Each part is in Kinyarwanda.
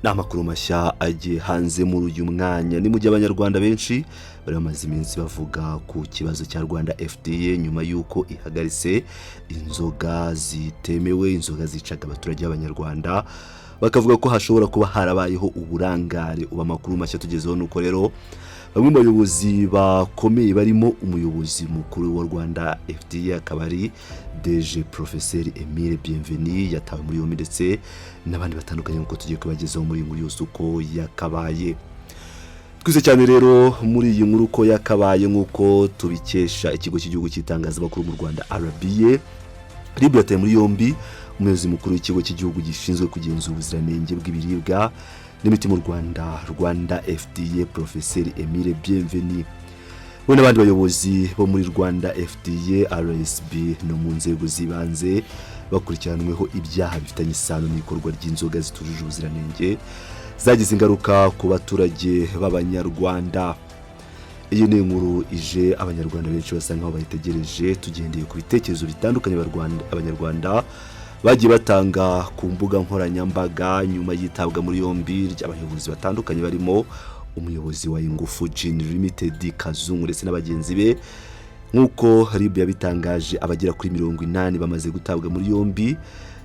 n'amakuru mashya agiye hanze muri uyu mwanya ni mu gihe abanyarwanda benshi bari bamaze iminsi bavuga ku kibazo cya Rwanda FDA nyuma yuko ihagaritse inzoga zitemewe, inzoga zicaga abaturage b'abanyarwanda, bakavuga ko hashobora kuba harabayeho uburangare. Uba makuru mashya tugezeho nuko rero bamwe mu bayobozi bakomeye barimo umuyobozi mukuru wa Rwanda FDA akabari DG Prof Emile Bienvenu yatawe muri yombi ndetse n'abandi batandukanye nkuko tugiye kubagezaho muri inkuru yose uko yakabaye. Twize cyane rero muri iyi nkuru uko yakabaye nkuko tubikesha ikigo cy'igihugu cy'itangazamakuru mu Rwanda RBA. RIB yataye muri yombi umuyobozi mukuru w'ikigo cy'igihugu gishinzwe kugenzura ubuziranenge bw'ibiribwa n'imiti mu Rwanda FDA Prof Emile Bienvenu. We n'abandi bayobozi bo muri Rwanda FDA RSB no mu nzego zibanze bakurikiranweho ibyaha bifitanye isano n'ikorwa ry'inzoga zitujuje ubuziranenge zagize ingaruka ku baturage b'abanyarwanda. Iyi ni inkuru ije abanyarwanda benshi basa nkaho bayitegereje, tugendeye ku bitekerezo bitandukanye abanyarwanda bagiye batanga ku mbuga nkoranyambaga nyuma yitabwa muri yombi ry'abayobozi batandukanye barimo umuyobozi wa Ingufu Gin Limited Kazungu ndetse n'abagenzi be. Nkuko RIB yabitangaje, abagera kuri 80 bamaze gutabwa muri yombi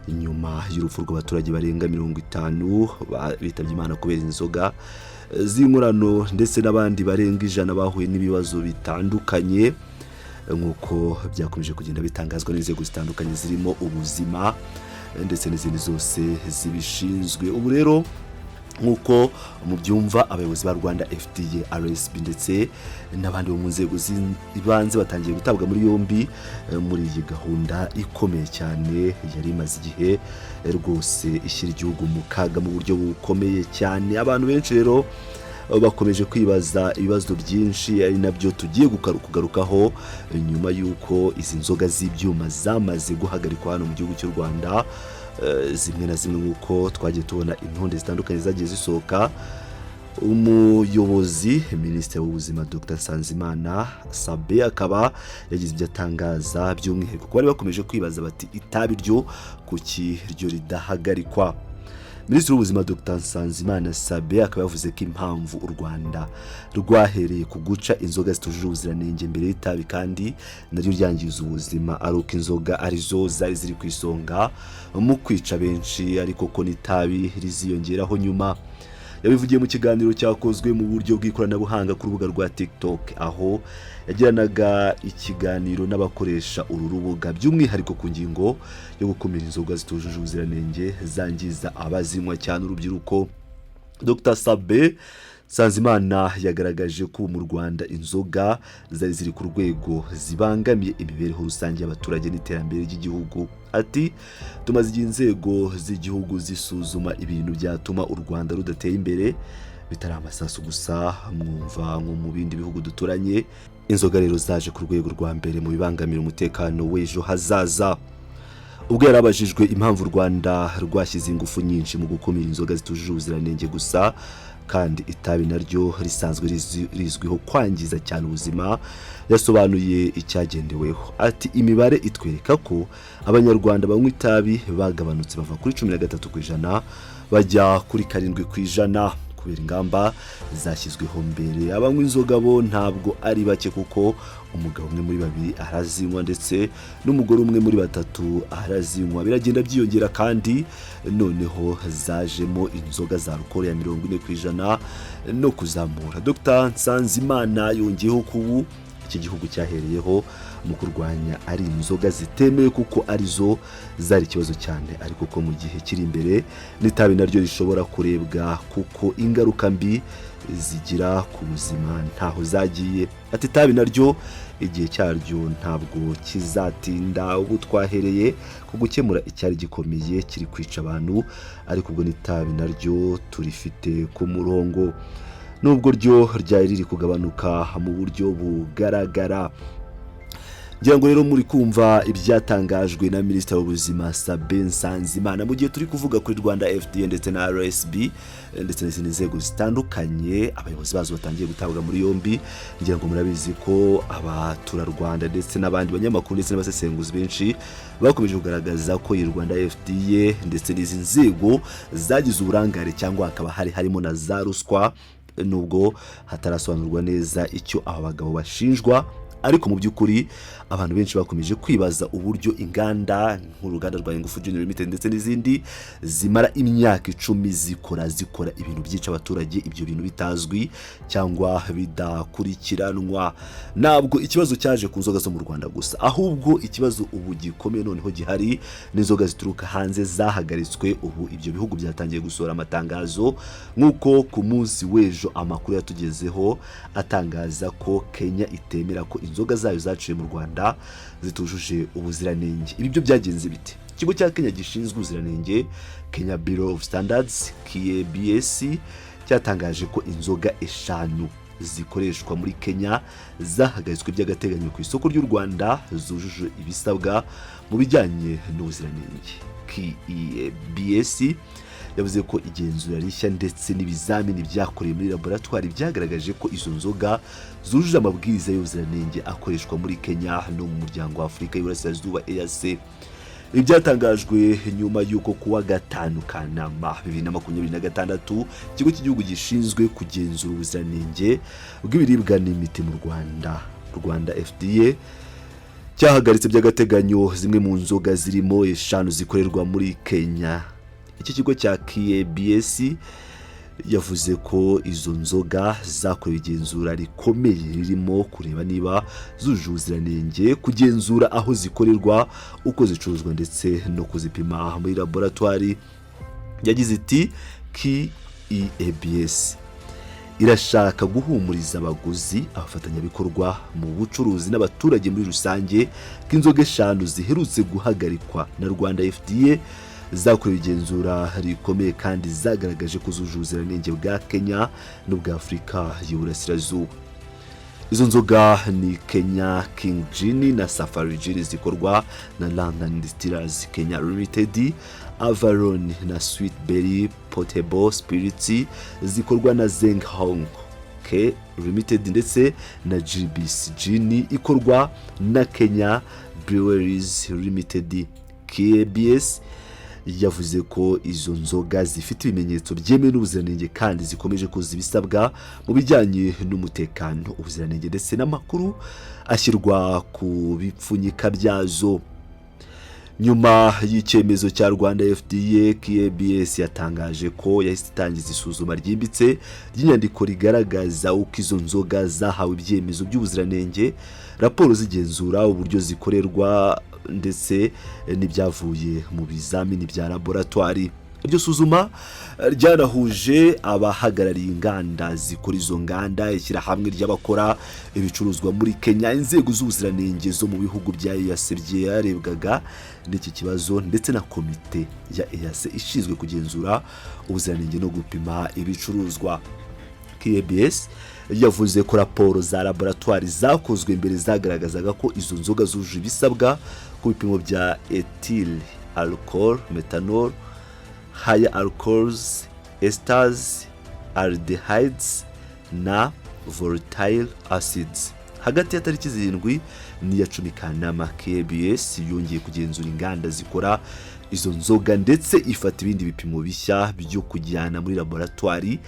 nyuma y'urupfu rw'abaturage barenga 50 bitabye Imana kubera inzoga z'inkorano ndetse n'abandi barenga 100 bahuye n'ibibazo bitandukanye nkuko byakomeje kugenda bitangazwa n'inzego zitandukanye zirimo ubuzima ndetse n'izindi zose zibishinzwe. Ubu rero nkuko mu byumva abayobozi ba Rwanda FDA RSB ndetse n'abandi bo mu nzego zibanze batangiye gutabwa muri yombi muri iyi gahunda ikomeye cyane yari imaze igihe rwose ishyira igihugu mu kaga mu buryo bukomeye cyane. Abantu benshi rero bakomeje kwibaza ibibazo byinshi ari nabyo tugiye kugarukaho nyuma yuko izi nzoga z'ibyuma zamaze guhagarikwa hano mu gihugu cy'u Rwanda. Zimwe na zimwe nkuko twagiye tubona intonde zitandukanye zagiye zisohoka. Umuyobozi Minisitiri w'Ubuzima Dr Nsanzimana Sabe akaba yagize ibyo atangaza by'umwihariko ko bari bakomeje kwibaza bati itabi ryo kuki ryo ridahagarikwa. Minisitiri w'Ubuzima Dr Nsanzimana Sabe akaba yavuze ko impamvu u Rwanda rwahereye ku guca inzoga zitujuje ubuziranenge mbere y'itabi kandi naryo ryangiza ubuzima ari uko inzoga arizo zari ziri ku isonga mu kwica benshi, ariko ko n'itabi riziyongeraho nyuma. Yabivugiye mu kiganiro cyakozwe mu buryo bw'ikoranabuhanga ku rubuga rwa TikTok, aho yagiranaga ikiganiro n'abakoresha uru rubuga by'umwihariko ku ngingo yo gukumira inzoga zitujuje ubuziranenge zangiza abazinywa cyane urubyiruko. Dr Sabe Nsanzimana yagaragaje ko mu Rwanda inzoga zari ziri ku rwego zibangamiye imibereho rusange y'abaturage n'iterambere ry'igihugu. Ati tumaze igihe inzego z'igihugu zisuzuma ibintu byatuma u Rwanda rudateye imbere, bitari amasasu gusa mwumva nko mu bindi bihugu duturanye. Inzoga rero zaje ku rwego rwa mbere mu bibangamira umutekano w'ejo hazaza. Ubwo yarabajijwe impamvu u Rwanda rwashyize ingufu nyinshi mu gukumira inzoga zitujuje ubuziranenge gusa kandi itabi naryo risanzwe rizwiho kwangiza cyane ubuzima, yasobanuye icyagendeweho. Ati imibare itwereka ko abanyarwanda banywa itabi bagabanutse bava kuri 13% bajya kuri 7% kubera ingamba zashyizweho mbere. Abanywa inzoga bo ntabwo ari bake kuko umugabo umwe muri 2 arazinywa ndetse n'umugore umwe muri 3 arazinywa. Biragenda byiyongera kandi noneho zajemo inzoga za alcohol ya 40% no kuzamura. Dr Nsanzimana yongeyeho kubu iki gihugu cyahereyeho mu kurwanya ari inzoga zitemewe kuko arizo zari ikibazo cyane, ariko ko mu gihe kiri imbere n'itabi naryo rishobora kurebwa kuko ingaruka mbi zigira ku buzima ntaho zagiye. Ati itabi naryo igihe cyaryo ntabwo kizatinda. Ubu twahereye ku gukemura icyari gikomeye kiri kwica abantu, ariko ubwo n'itabi naryo turifite ku murongo nubwo ryo ryari riri kugabanuka mu buryo bugaragara. ngira ngo rero muri kumva ibyatangajwe na Minisitiri w'Ubuzima Sabin Nsanzimana mu gihe turi kuvuga kuri Rwanda FDA ndetse na RSB ndetse n'izindi nzego zitandukanye abayobozi bazo batangiye gutabwa muri yombi. Ngira ngo murabizi ko abaturarwanda ndetse n'abandi banyamakuru ndetse n'abasesenguzi benshi bakomeje kugaragaza ko Rwanda FDA ndetse n'izi nzego zagize uburangare cyangwa hakaba harimo na za ruswa, nubwo hatarasobanurwa neza icyo aba bagabo bashinjwa. Ariko mu by'ukuri abantu benshi bakomeje kwibaza uburyo inganda nk'uruganda rwa Ingufu Junior Limited ndetse n'izindi zimara imyaka 10 zikora ibintu byica abaturage, ibyo bintu bitazwi cyangwa bidakurikiranwa. Ntabwo ikibazo cyaje ku nzoga zo mu Rwanda gusa, ahubwo ikibazo ubu gikomeye noneho gihari n'inzoga zituruka hanze zahagaritswe. Ubu ibyo bihugu byatangiye gusohora amatangazo nk'uko ku munsi w'ejo amakuru yatugezeho atangaza ko Kenya itemera ko inzoga zayo zaciye mu Rwanda zitujuje ubuziranenge. Ibi byo byagenze bite? Ikigo cya Kenya gishinzwe ubuziranenge, Kenya Bureau of Standards KBS, cyatangaje ko inzoga 5 zikoreshwa muri Kenya zahagaritswe by'agateganyo ku isoko ry'u Rwanda zujuje ibisabwa mu bijyanye n'ubuziranenge. KBS yavuze ko igenzura rishya ndetse n'ibizamini byakorewe muri laboratoire byagaragaje ko izo nzoga zujuje amabwiriza y'ubuziranenge akoreshwa muri Kenya no mu muryango wa Afurika y'Iburasirazuba EAC. Ibi byatangajwe nyuma y'uko kuwa 5 Kanama 2026 ikigo cy'igihugu gishinzwe kugenzura ubuziranenge bw'ibiribwa n'imiti mu Rwanda FDA cyahagaritse by'agateganyo zimwe mu nzoga zirimo 5 zikorerwa muri Kenya. Iki kigo cya KBS yavuze ko izo nzoga zakorewe igenzura rikomeye ririmo kureba niba zujuje ubuziranenge, kugenzura aho zikorerwa, uko zicuruzwa ndetse no kuzipima muri laboratoire. Yagize iti KBS irashaka guhumuriza abaguzi, abafatanyabikorwa mu bucuruzi n'abaturage muri rusange ko inzoga 5 ziherutse guhagarikwa na Rwanda FDA zakorewe igenzura rikomeye kandi zagaragaje ko zujuje ubuziranenge bwa Kenya n'ubwa Afurika y'Iburasirazuba. Izo nzoga ni Kenya King Gin na Safari Gin zikorwa na London Distillers Kenya Limited, Avalon na Sweet Berry Potable Spirits zikorwa na Zeng Hong K Limited ndetse na GBC Gin ikorwa na Kenya Breweries Limited. KBS yavuze ko izo nzoga zifite ibimenyetso byemewe n'ubuziranenge kandi zikomeje kuzuza ibisabwa mu bijyanye n'umutekano, ubuziranenge ndetse n'amakuru ashyirwa ku bipfunyika byazo. Nyuma y'icyemezo cya Rwanda FDA, KBS yatangaje ko yahise itangiza isuzuma ryimbitse ry'inyandiko rigaragaza uko izo nzoga zahawe ibyemezo by'ubuziranenge, raporo zigenzura uburyo zikorerwa ndetse n'ibyavuye mu bizamini bya laboratoire. Iryo suzuma ryanahuje abahagarariye inganda zikora izo nganda, ishyirahamwe ry'abakora ibicuruzwa muri Kenya, inzego z'ubuziranenge zo mu bihugu bya EAC byarebwaga n'iki kibazo ndetse na komite ya EAC ishinzwe kugenzura ubuziranenge no gupima ibicuruzwa. KBS yavuze ko raporo za laboratoire zakozwe mbere zagaragazaga ko izo nzoga zujuje ibisabwa ku bipimo bya ethyl alcohol, methanol, higher alcohols, esters, aldehydes na volatile acids. Hagati ya tariki 7 n'iya 10 Kanama, KBS yongeye kugenzura inganda zikora izo nzoga ndetse ifata ibindi bipimo bishya byo kujyana muri laboratoire.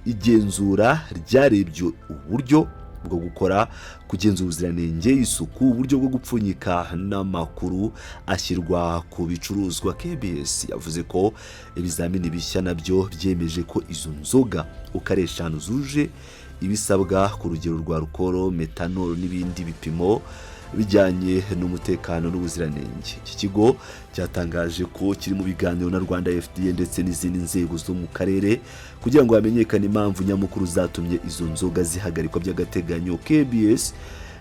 Igenzura ryarebye uburyo bwo gukora, kugenzura ubuziranenge, isuku, uburyo bwo gupfunyika n'amakuru ashyirwa ku bicuruzwa. KBS yavuze ko ibizamini bishya nabyo byemeje ko izo nzoga uko ari 5 zuje ibisabwa ku rugero rwa alcohol, methanol n'ibindi bipimo bijyanye n'umutekano n'ubuziranenge. Iki kigo cyatangaje ko kiri mu biganiro na Rwanda FDA ndetse n'izindi nzego zo mu karere kugira ngo hamenyekane impamvu nyamukuru zatumye izo nzoga zihagarikwa by'agateganyo. KBS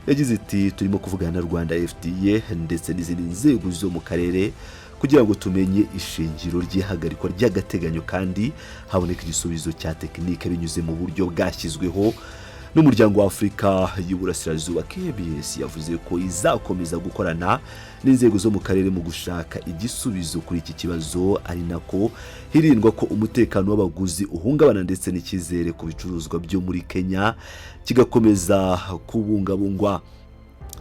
yagize iti turimo kuvugana na Rwanda FDA ndetse n'izindi nzego zo mu karere kugira ngo tumenye ishingiro ry'ihagarikwa ry'agateganyo kandi haboneka igisubizo cya tekinike binyuze mu buryo bwashyizweho n'umuryango wa Afurika y'Uburasirazuba KBS yavuze ko izakomeza gukorana n'inzego zo mu karere mu gushaka igisubizo kuri iki kibazo, ari nako hirindwa ko umutekano w'abaguzi uhungabana ndetse n'icyizere ku bicuruzwa byo muri Kenya kigakomeza kubungabungwa.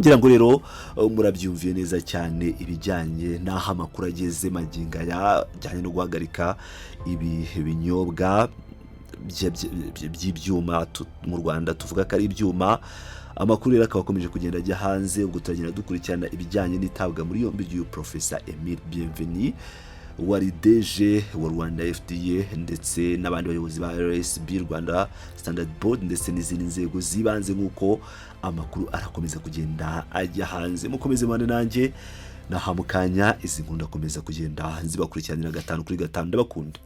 ngira ngo rero murabyumviye neza cyane ibijyanye n'aho amakuru ageze magingo aya bijyanye no guhagarika ibi binyobwa by'ibyuma mu Rwanda tuvuga ko ari ibyuma. Amakuru rero akaba akomeje kugenda ajya hanze, ubwo turagenda dukurikirana ibijyanye n'itabwa muri yombi ry'uyu Professor Emile Bienvenu wari DG wa Rwanda FDA ndetse n'abandi bayobozi ba RSB Rwanda Standard Board ndetse n'izindi nzego zibanze, nk'uko amakuru arakomeza kugenda ajya hanze. Mukomeze mane nanjye nahamukanya izi nkunda komeza kugenda nzibakurikiranira 5 kuri 5 ndabakunda.